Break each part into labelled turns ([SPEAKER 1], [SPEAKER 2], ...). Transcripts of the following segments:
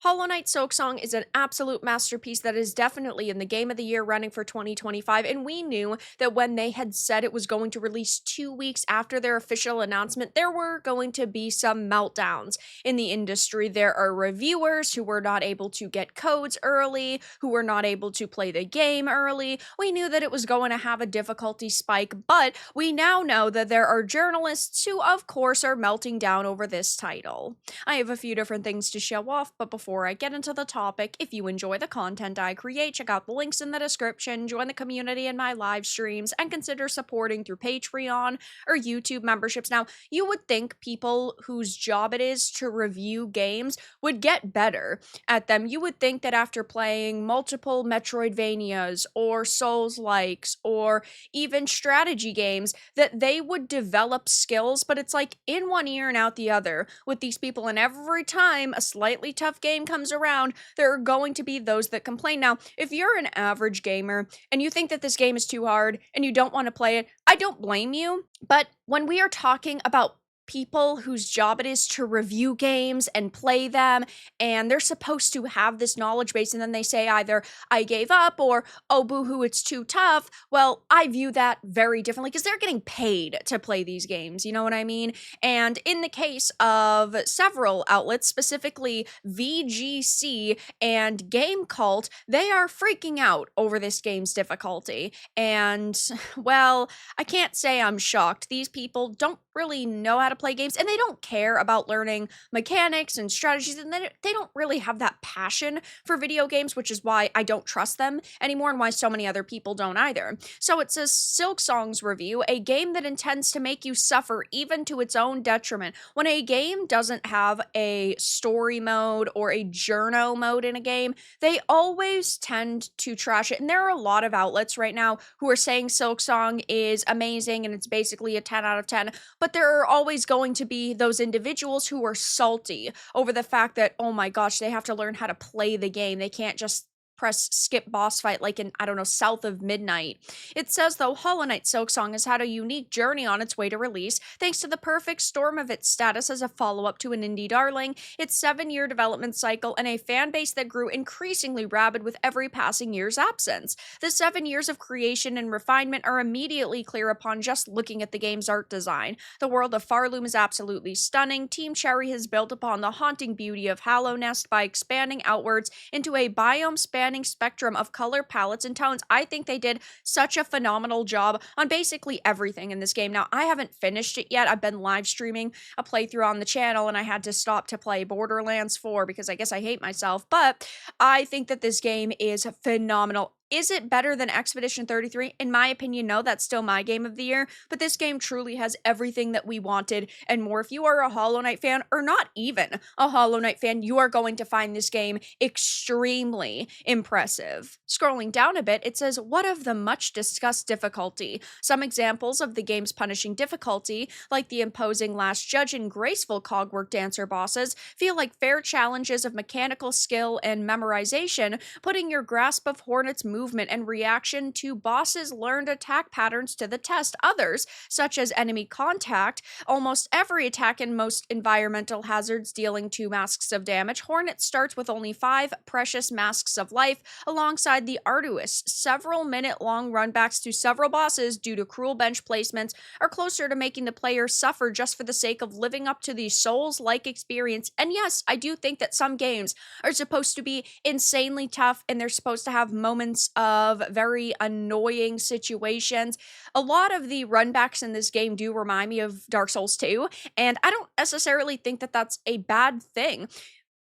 [SPEAKER 1] Hollow Knight Silksong is an absolute masterpiece that is definitely in the Game of the Year running for 2025, and we knew that when they had said it was going to release 2 weeks after their official announcement, there were going to be some meltdowns in the industry. There are reviewers who were not able to get codes early, who were not able to play the game early. We knew that it was going to have a difficulty spike, but we now know that there are journalists who, of course, are melting down over this title. I have a few different things to show off, but before I get into the topic, if you enjoy the content I create, check out the links in the description, join the community in my live streams, and consider supporting through Patreon or YouTube memberships. Now, you would think people whose job it is to review games would get better at them. You would think that after playing multiple Metroidvanias or Souls-likes or even strategy games, that they would develop skills, but it's like in one ear and out the other with these people, and every time a slightly tough game comes around, there are going to be those that complain. Now, if you're an average gamer and you think that this game is too hard and you don't want to play it, I don't blame you, but when we are talking about people whose job it is to review games and play them, and they're supposed to have this knowledge base, and then they say either I gave up or oh boo-hoo, it's too tough. Well, I view that very differently because they're getting paid to play these games, you know what I mean? And in the case of several outlets, specifically VGC and Game Cult, they are freaking out over this game's difficulty. And well, I can't say I'm shocked. These people don't really know how to play games, and they don't care about learning mechanics and strategies, and they don't really have that passion for video games, which is why I don't trust them anymore and why so many other people don't either. So it says Silksong's review, a game that intends to make you suffer even to its own detriment. When a game doesn't have a story mode or a journo mode in a game, they always tend to trash it. And there are a lot of outlets right now who are saying Silksong is amazing and it's basically a 10 out of 10, but there are always going to be those individuals who are salty over the fact that, oh my gosh, they have to learn how to play the game. They can't just press skip boss fight like in, I don't know, South of Midnight. It says, though, Hollow Knight Silksong has had a unique journey on its way to release, thanks to the perfect storm of its status as a follow-up to an indie darling, its 7-year development cycle, and a fan base that grew increasingly rabid with every passing year's absence. The 7 years of creation and refinement are immediately clear upon just looking at the game's art design. The world of Farloom is absolutely stunning. Team Cherry has built upon the haunting beauty of Hallow Nest by expanding outwards into a biome-spanning spectrum of color palettes and tones. I think they did such a phenomenal job on basically everything in this game. Now, I haven't finished it yet. I've been live streaming a playthrough on the channel, and I had to stop to play Borderlands 4 because I guess I hate myself, but I think that this game is phenomenal. Is it better than Expedition 33? In my opinion, no, that's still my game of the year, but this game truly has everything that we wanted and more. If you are a Hollow Knight fan, or not even a Hollow Knight fan, you are going to find this game extremely impressive. Scrolling down a bit, it says, what of the much discussed difficulty? Some examples of the game's punishing difficulty, like the imposing Last Judge and graceful Cogwork Dancer bosses, feel like fair challenges of mechanical skill and memorization, putting your grasp of Hornet's movement and reaction to bosses' learned attack patterns to the test. Others, such as enemy contact, almost every attack and most environmental hazards dealing 2 masks of damage. Hornet starts with only 5 precious masks of life, alongside the arduous, several-minute-long runbacks to several bosses due to cruel bench placements are closer to making the player suffer just for the sake of living up to the Souls-like experience. And yes, I do think that some games are supposed to be insanely tough, and they're supposed to have moments of very annoying situations. A lot of the runbacks in this game do remind me of Dark Souls 2, and I don't necessarily think that that's a bad thing.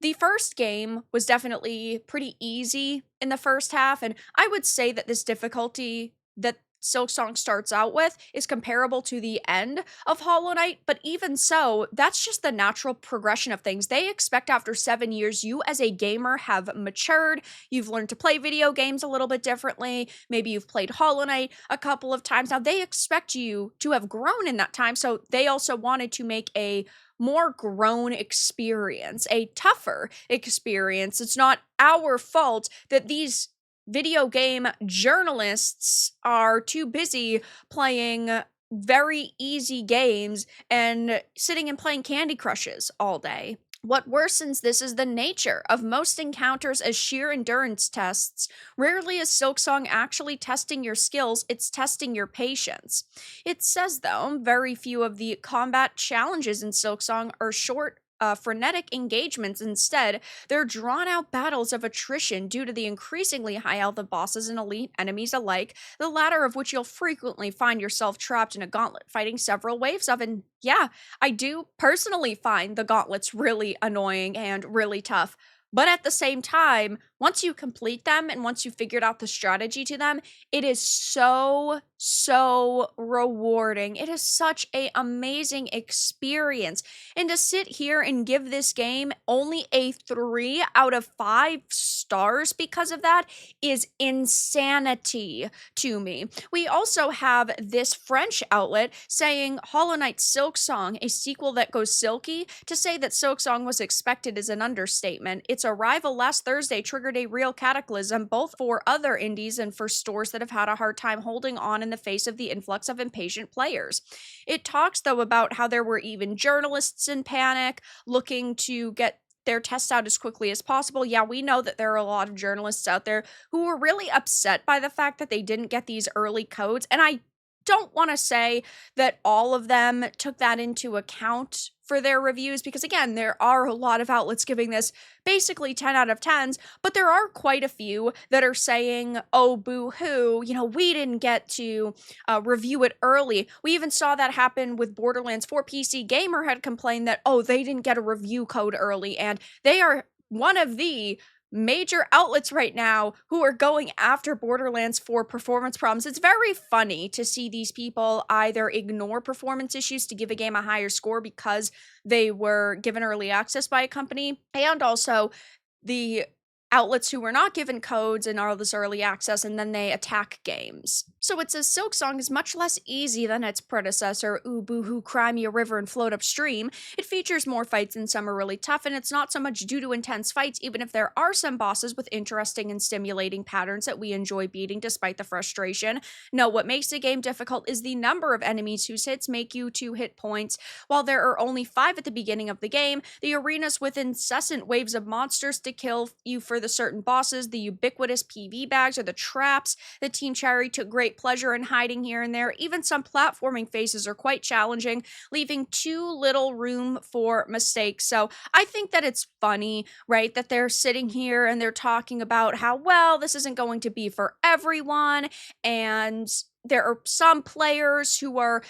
[SPEAKER 1] The first game was definitely pretty easy in the first half, and I would say that this difficulty that Silksong starts out with is comparable to the end of Hollow Knight, but even so, that's just the natural progression of things. They expect after 7 years, you as a gamer have matured, you've learned to play video games a little bit differently, maybe you've played Hollow Knight a couple of times. Now, they expect you to have grown in that time, so they also wanted to make a more grown experience, a tougher experience. It's not our fault that these video game journalists are too busy playing very easy games and sitting and playing Candy Crushes all day. What worsens this is the nature of most encounters as sheer endurance tests. Rarely is Silksong actually testing your skills, it's testing your patience. It says, though, very few of the combat challenges in Silksong are short, frenetic engagements. Instead, they're drawn out battles of attrition due to the increasingly high health of bosses and elite enemies alike, the latter of which you'll frequently find yourself trapped in a gauntlet fighting several waves of. And yeah, I do personally find the gauntlets really annoying and really tough. But at the same time, once you complete them and once you figured out the strategy to them, it is so rewarding. It is such a amazing experience. And to sit here and give this game only a 3 out of 5 stars because of that is insanity to me. We also have this French outlet saying Hollow Knight Silksong, a sequel that goes silky. To say that Silksong was expected is an understatement. Its arrival last Thursday triggered a real cataclysm, both for other indies and for stores that have had a hard time holding on in the face of the influx of impatient players. It talks, though, about how there were even journalists in panic, looking to get their tests out as quickly as possible. Yeah, we know that there are a lot of journalists out there who were really upset by the fact that they didn't get these early codes, and I don't want to say that all of them took that into account for their reviews, because again, there are a lot of outlets giving this basically 10 out of 10s, but there are quite a few that are saying, oh, boo-hoo, we didn't get to review it early. We even saw that happen with Borderlands 4. PC Gamer had complained that, oh, they didn't get a review code early, and they are one of the major outlets right now who are going after Borderlands 4 performance problems. It's very funny to see these people either ignore performance issues to give a game a higher score because they were given early access by a company, and also the outlets who were not given codes and all this early access, and then they attack games. So it says Silksong is much less easy than its predecessor, Ooh Boo-hoo, Cry Me a River and Float Upstream. It features more fights and some are really tough, and it's not so much due to intense fights, even if there are some bosses with interesting and stimulating patterns that we enjoy beating despite the frustration. No, what makes the game difficult is the number of enemies whose hits make you 2 hit points. While there are only 5 at the beginning of the game, the arenas with incessant waves of monsters to kill you for the certain bosses, the ubiquitous PV bags, or the traps that Team Cherry took great pleasure in hiding here and there. Even some platforming phases are quite challenging, leaving too little room for mistakes. So I think that it's funny, right, that they're sitting here and they're talking about how, well, this isn't going to be for everyone, and there are some players who are,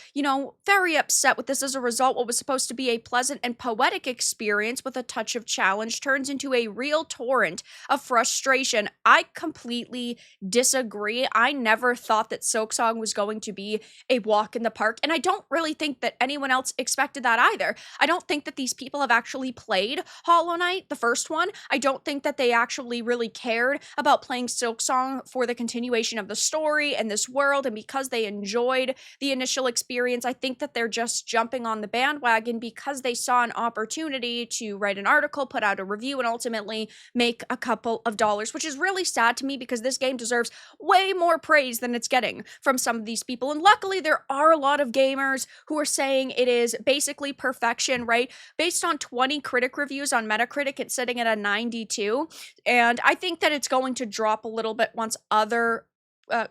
[SPEAKER 1] very upset with this. As a result, what was supposed to be a pleasant and poetic experience with a touch of challenge turns into a real torrent of frustration. I completely disagree. I never thought that Silksong was going to be a walk in the park, and I don't really think that anyone else expected that either. I don't think that these people have actually played Hollow Knight, the first one. I don't think that they actually really cared about playing Silksong for the continuation of the story and this world, and because they enjoyed the initial experience, I think that they're just jumping on the bandwagon because they saw an opportunity to write an article, put out a review, and ultimately make a couple of dollars, which is really sad to me because this game deserves way more praise than it's getting from some of these people. And luckily, there are a lot of gamers who are saying it is basically perfection, right? Based on 20 critic reviews on Metacritic, it's sitting at a 92. And I think that it's going to drop a little bit once other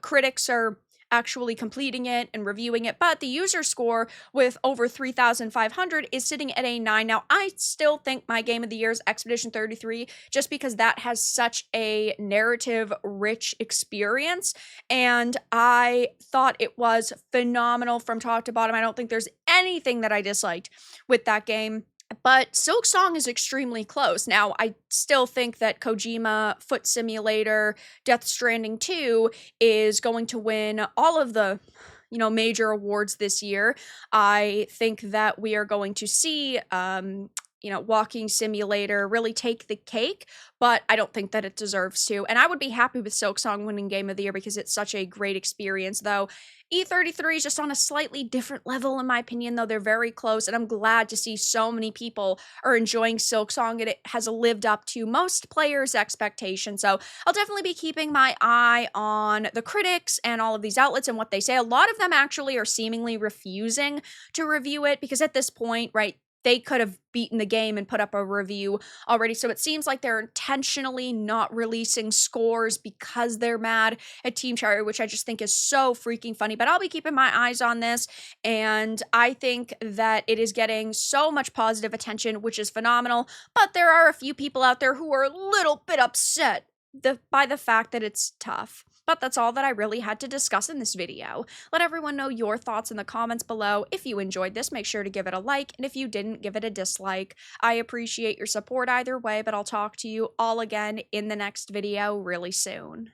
[SPEAKER 1] critics are actually completing it and reviewing it, but the user score with over 3,500 is sitting at a 9. Now, I still think my game of the year is Expedition 33, just because that has such a narrative-rich experience, and I thought it was phenomenal from top to bottom. I don't think there's anything that I disliked with that game. But Silksong is extremely close. Now, I still think that Kojima, Foot Simulator, Death Stranding 2 is going to win all of the major awards this year. I think that we are going to see Walking Simulator really take the cake, but I don't think that it deserves to. And I would be happy with Silksong winning Game of the Year because it's such a great experience, though. E33 is just on a slightly different level, in my opinion, though they're very close, and I'm glad to see so many people are enjoying Silksong, and it has lived up to most players' expectations. So I'll definitely be keeping my eye on the critics and all of these outlets and what they say. A lot of them actually are seemingly refusing to review it because at this point, right, they could have beaten the game and put up a review already. So it seems like they're intentionally not releasing scores because they're mad at Team Cherry, which I just think is so freaking funny. But I'll be keeping my eyes on this, and I think that it is getting so much positive attention, which is phenomenal. But there are a few people out there who are a little bit upset by the fact that it's tough. But that's all that I really had to discuss in this video. Let everyone know your thoughts in the comments below. If you enjoyed this, make sure to give it a like, and if you didn't, give it a dislike. I appreciate your support either way, but I'll talk to you all again in the next video really soon.